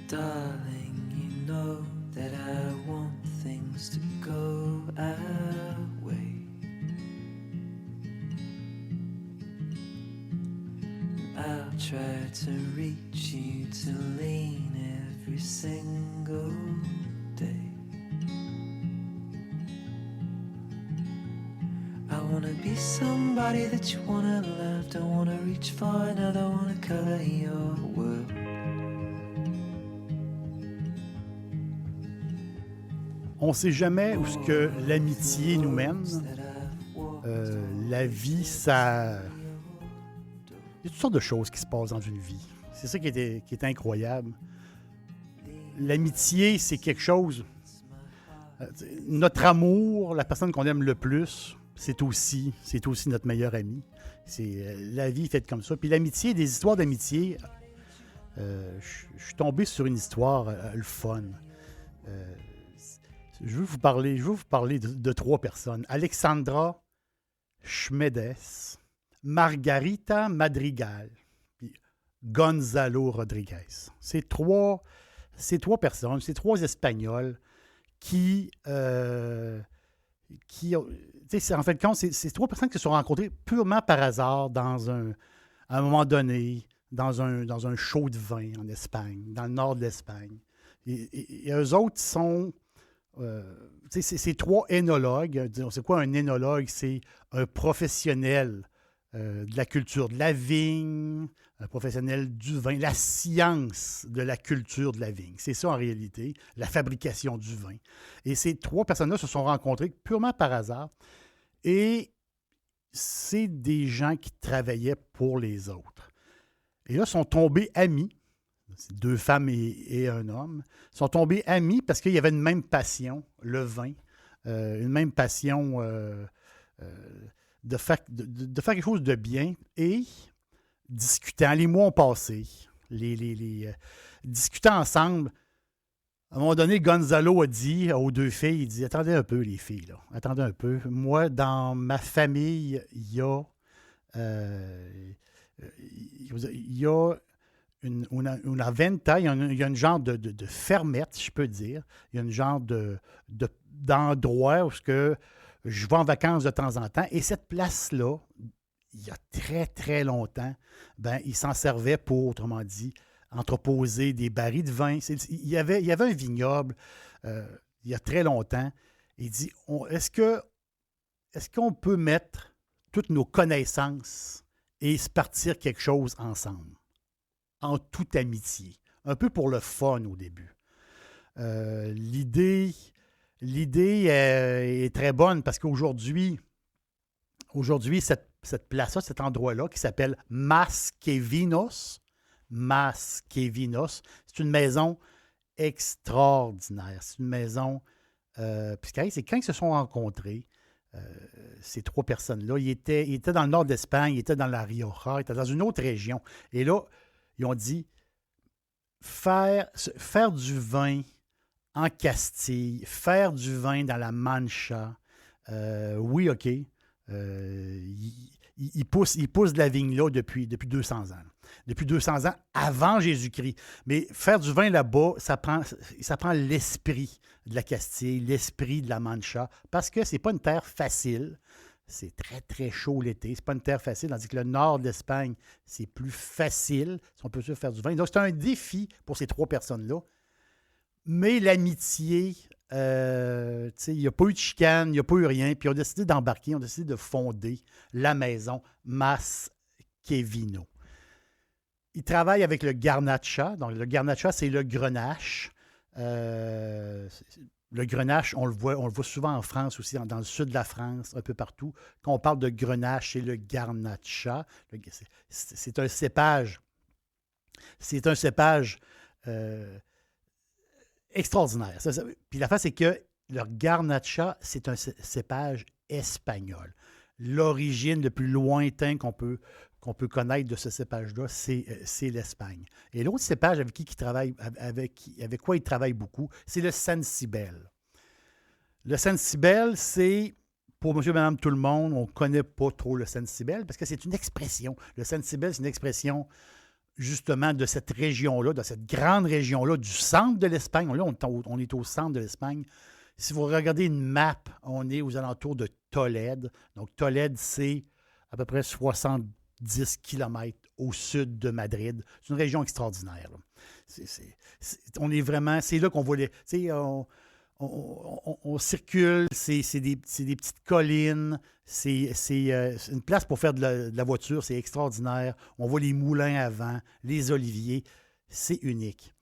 Darling, you know that I want things to go our way. I'll try to reach you to lean every single day. I wanna be somebody that you wanna love. Don't wanna reach for another, wanna color your world. On ne sait jamais où ce que l'amitié nous mène. La vie, ça... Il y a toutes sortes de choses qui se passent dans une vie. C'est ça qui est incroyable. L'amitié, c'est quelque chose... notre amour, la personne qu'on aime le plus, c'est aussi notre meilleur ami. La vie est faite comme ça. Puis l'amitié, des histoires d'amitié, je suis tombé sur une histoire, le fun. Je veux vous parler de 3 personnes. Alexandra Schmedes, Margarita Madrigal, puis Gonzalo Rodriguez. C'est trois personnes, c'est 3 Espagnols qui en fait, c'est 3 personnes qui se sont rencontrées purement par hasard à un moment donné, dans un show de vin en Espagne, dans le nord de l'Espagne. Et eux autres sont... c'est 3 énologues. C'est quoi un énologue? C'est un professionnel de la culture de la vigne, un professionnel du vin, la science de la culture de la vigne. C'est ça en réalité, la fabrication du vin. Et ces 3 personnes-là se sont rencontrées purement par hasard. Et c'est des gens qui travaillaient pour les autres. Et là, sont tombés amis. C'est 2 femmes et un homme, sont tombés amis parce qu'il y avait une même passion, le vin, une même passion de faire quelque chose de bien et discutant. Les mois ont passé, discutant ensemble. À un moment donné, Gonzalo a dit aux 2 filles, il dit « Attendez un peu, les filles, là. Attendez un peu. Moi, dans ma famille, il y a une venta, il y a une genre de fermette, je peux dire. Il y a une genre d'endroit où je vais en vacances de temps en temps. Et cette place-là, il y a très, très longtemps, ils s'en servaient pour, autrement dit, entreposer des barils de vin. Il y avait un vignoble il y a très longtemps. Il dit, est-ce qu'on peut mettre toutes nos connaissances et se partir quelque chose ensemble? En toute amitié. Un peu pour le fun au début. L'idée est très bonne parce qu'aujourd'hui, cette place-là, cet endroit-là, qui s'appelle Mas que Vinos, c'est une maison extraordinaire. C'est une maison... puis c'est quand ils se sont rencontrés, ces 3 personnes-là, ils étaient dans le nord d'Espagne, ils étaient dans la Rioja, ils étaient dans une autre région. Et là, ils ont dit faire du vin en Castille, faire du vin dans la Mancha, oui, OK. Ils poussent de la vigne là depuis 200 ans. Depuis 200 ans avant Jésus-Christ. Mais faire du vin là-bas, ça prend l'esprit de la Castille, l'esprit de la Mancha, parce que c'est pas une terre facile. C'est très, très chaud l'été. C'est pas une terre facile, tandis que le nord de l'Espagne, c'est plus facile. Si on peut se faire du vin. Donc, c'est un défi pour ces 3 personnes-là. Mais l'amitié, il n'y a pas eu de chicane, il n'y a pas eu rien. Puis, ils ont décidé d'embarquer, ils ont décidé de fonder la maison Mas que Vino. Ils travaillent avec le Garnacha. Donc, le Garnacha, c'est le grenache. Le grenache, on le voit souvent en France aussi, dans le sud de la France, un peu partout. Quand on parle de grenache, c'est le Garnacha. C'est un cépage. C'est un cépage extraordinaire. Puis l'affaire, c'est que le Garnacha, c'est un cépage espagnol. L'origine le plus lointain qu'on peut connaître de ce cépage-là, c'est l'Espagne. Et l'autre cépage avec avec quoi il travaille beaucoup, c'est le Sansibel. Le Sansibel, c'est, pour monsieur, madame, tout le monde, on ne connaît pas trop le Sansibel parce que c'est une expression. Le Sansibel, c'est une expression justement de cette région-là, de cette grande région-là, du centre de l'Espagne. Là, on est au centre de l'Espagne. Si vous regardez une map, on est aux alentours de Tolède. Donc, Tolède, c'est à peu près 70 kilomètres au sud de Madrid. C'est une région extraordinaire. Là. On est vraiment... C'est là qu'on voit les... On circule, c'est des petites collines, c'est une place pour faire de la voiture, c'est extraordinaire. On voit les moulins à vent, les oliviers, c'est unique.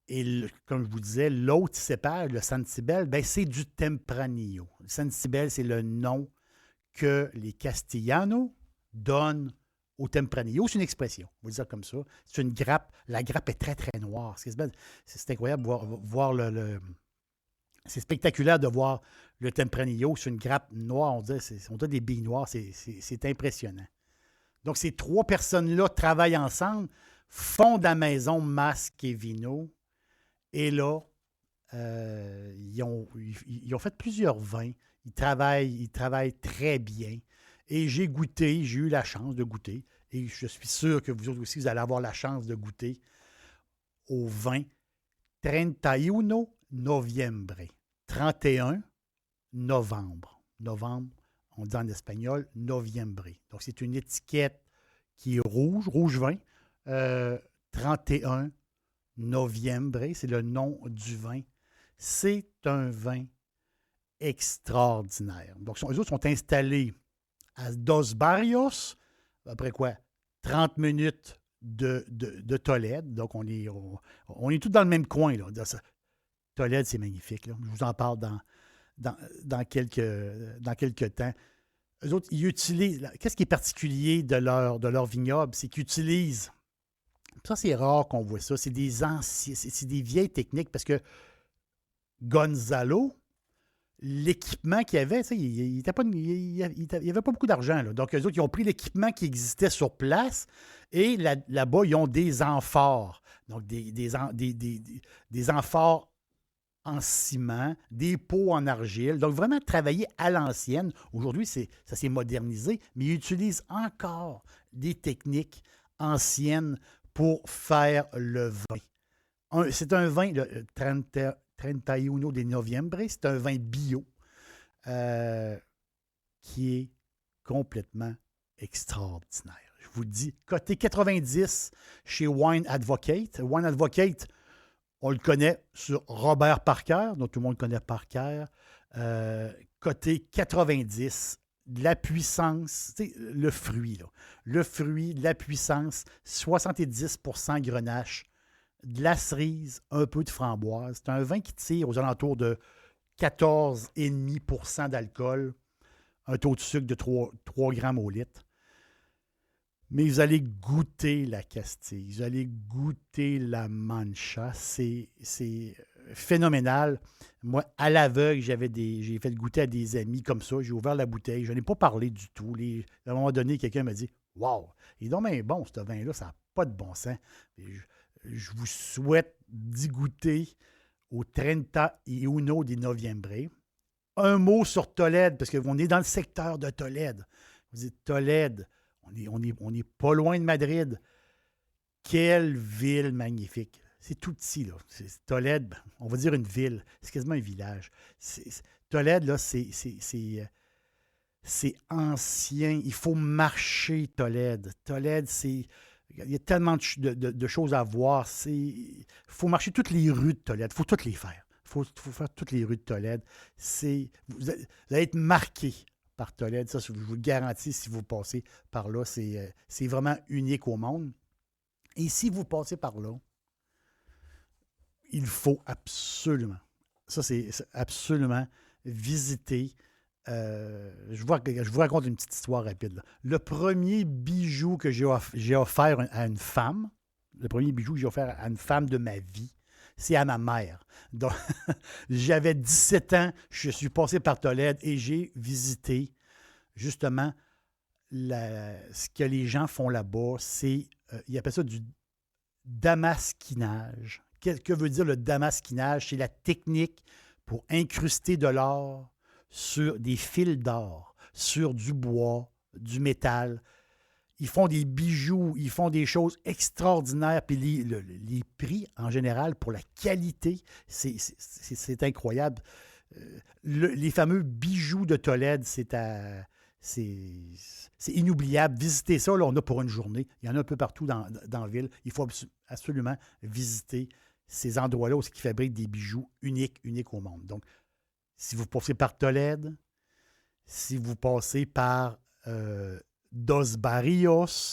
Et comme je vous disais, l'autre cépage, le Santibel, ben, c'est du Tempranillo. Le Santibel, c'est le nom que les Castellanos donnent au Tempranillo. C'est une expression, on va le dire comme ça. C'est une grappe. La grappe est très, très noire. C'est incroyable de voir c'est spectaculaire de voir le Tempranillo sur une grappe noire. On dirait des billes noires. C'est impressionnant. Donc, ces trois personnes-là travaillent ensemble, fondent la maison Masque et Vino. Et là, ils ont fait plusieurs vins. Ils travaillent très bien. Et j'ai eu la chance de goûter. Et je suis sûr que vous autres aussi, vous allez avoir la chance de goûter au vin 31 Noviembre. 31 novembre. Novembre, on dit en espagnol Noviembre. Donc, c'est une étiquette qui est rouge vin. 31 Noviembre, c'est le nom du vin. C'est un vin extraordinaire. Donc, les autres sont installés à Dos Barrios, après quoi? 30 minutes de Tolède. Donc, on est tous dans le même coin. Là. Tolède, c'est magnifique. Là. Je vous en parle dans quelques temps. Eux autres, ils utilisent... Qu'est-ce qui est particulier de leur vignoble? C'est qu'ils utilisent... Ça, c'est rare qu'on voit ça. C'est des vieilles techniques parce que Gonzalo, l'équipement qu'il y avait, il n'y avait pas beaucoup d'argent. Là. Donc, eux autres, ils ont pris l'équipement qui existait sur place et là-bas, ils ont des amphores. Donc, des amphores en ciment, des pots en argile. Donc, vraiment travailler à l'ancienne. Aujourd'hui, ça s'est modernisé, mais ils utilisent encore des techniques anciennes pour faire le vin. C'est un vin, le 31 de Noviembre, c'est un vin bio qui est complètement extraordinaire. Je vous le dis, coté 90 chez Wine Advocate. Wine Advocate, on le connaît sur Robert Parker, dont tout le monde connaît Parker. Côté 90, de la puissance, le fruit, là. Le fruit, de la puissance, 70% grenache, de la cerise, un peu de framboise. C'est un vin qui tire aux alentours de 14,5% d'alcool, un taux de sucre de 3 grammes au litre. Mais vous allez goûter la Castille, vous allez goûter la Mancha. C'est phénoménal. Moi, à l'aveugle, j'ai fait goûter à des amis comme ça. J'ai ouvert la bouteille. Je n'ai pas parlé du tout. À un moment donné, quelqu'un m'a dit « Wow, il est donc bien bon, ce vin-là. Ça n'a pas de bon sens. » Je vous souhaite d'y goûter au 31 de Noviembre. Un mot sur Tolède, parce qu'on est dans le secteur de Tolède. Vous dites Tolède. On est pas loin de Madrid. Quelle ville magnifique. C'est tout petit, là. Tolède, on va dire une ville. C'est quasiment un village. Tolède, là, c'est ancien. Il faut marcher, Tolède. Tolède, il y a tellement de choses à voir. Il faut marcher toutes les rues de Tolède. Il faut toutes les faire. Il faut faire toutes les rues de Tolède. Vous allez être marqué par Tolède. Ça, je vous le garantis, si vous passez par là, c'est vraiment unique au monde. Et si vous passez par là, il faut absolument, ça c'est absolument visiter. Je vous raconte une petite histoire rapide. Là. Le premier bijou que j'ai offert à une femme, le premier bijou que j'ai offert à une femme de ma vie, c'est à ma mère. Donc, j'avais 17 ans, je suis passé par Tolède et j'ai visité justement ce que les gens font là-bas. Ils appellent ça du damasquinage. Que veut dire le damasquinage? C'est la technique pour incruster de l'or sur des fils d'or, sur du bois, du métal. Ils font des bijoux, ils font des choses extraordinaires. Puis les prix, en général, pour la qualité, c'est incroyable. Les fameux bijoux de Tolède, c'est inoubliable. Visitez ça, là, on a pour une journée. Il y en a un peu partout dans la ville. Il faut absolument visiter ces endroits-là où ils fabriquent des bijoux uniques au monde. Donc, si vous passez par Tolède, si vous passez par Dos Barrios,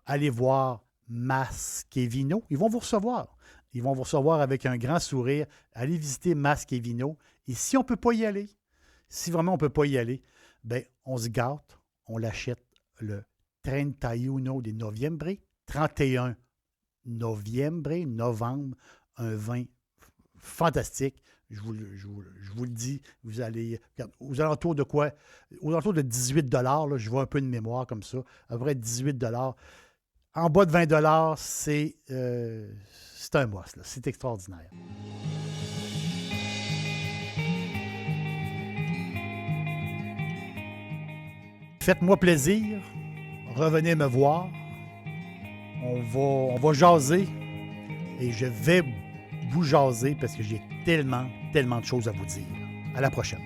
allez voir Mas-que-Vino. Ils vont vous recevoir. Ils vont vous recevoir avec un grand sourire. Allez visiter Mas-que-Vino. Et si on ne peut pas y aller, si vraiment on ne peut pas y aller, ben on se gâte, on l'achète le 31 de novembre, 31 novembre, un vin fantastique. Je vous le dis, vous allez, aux alentours de quoi? Aux alentours de 18 $, je vois un peu de mémoire comme ça, à peu près 18 $. En bas de 20 $, c'est un must, là. C'est extraordinaire. Faites-moi plaisir, revenez me voir, on va jaser et je vais vous jaser parce que j'ai tellement de choses à vous dire. À la prochaine.